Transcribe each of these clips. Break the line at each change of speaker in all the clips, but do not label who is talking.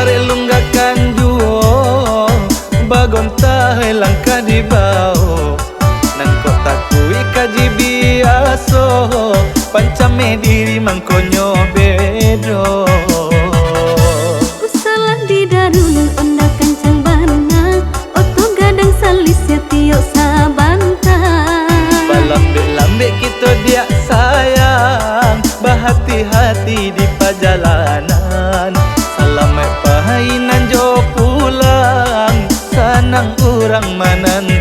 are lunggakan juo bagonta langkah di bawah nan kota kui kaji biaso pancame diri mangkonyo bedo.
Usalah di darun onda kancang bana oto gadang salis ya tio sabanta.
Balambe-lambe kita dia sayang bahati-hati di perjalanan. Selamat pahainan jo pulang sanang urang menantikan.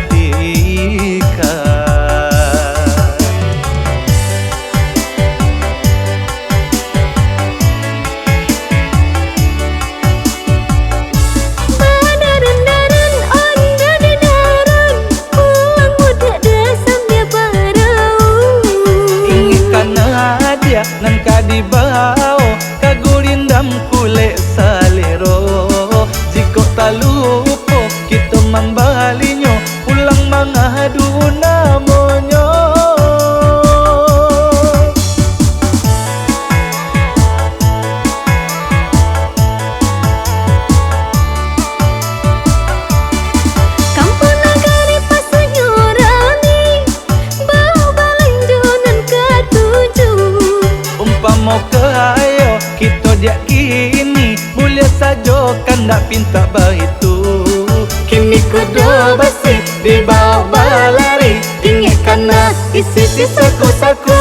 Badaran-daran onda di darun pulang muda dasam dia parau.
Ingin kana dia nan kadibao kagulindam kule salero. Jiko talupo kita mambalinyo pulang mangadu namonyo.
Kampung nagari pasanyorani bau balanjonan ketujuh.
Umpamo keayo kita dia kini mulia sajo kandak pinta baitu. Kini kudo basi di bawah balari tinggi kana isi saku-saku.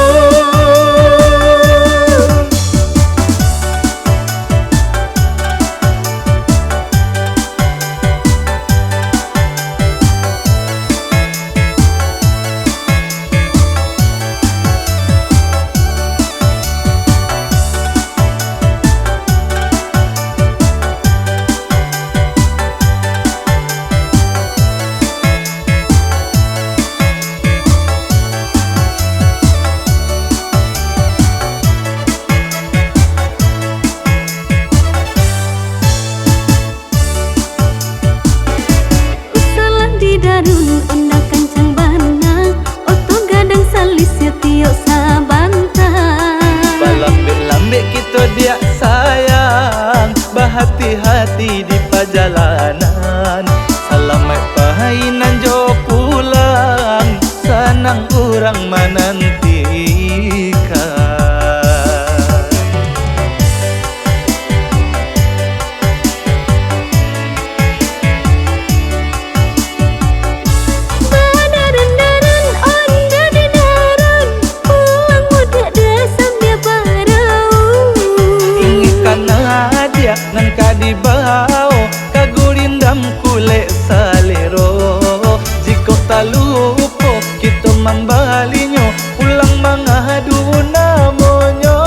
Darun onda kancang bana oto gadang salis ya tio sabanta.
Balambe-lambe kita dia sayang bahati-hati di perjalanan. Selamat pahainan jo pulang sanang urang menantikan. Nan kadibao kagulindam kule salero. Jiko talupo kita mambalinyo pulang mangadu namonyo.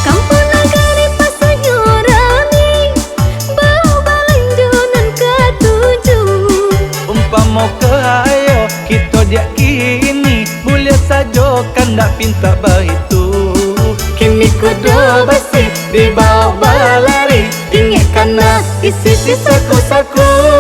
Kampung nagari pasanyorani bau balanjonan ketujuh.
Umpamo keayo kita dia kini mulia sajo kandak pinta baitu. Kini kudo basi di bawah balari tinggi kana isi saku-saku.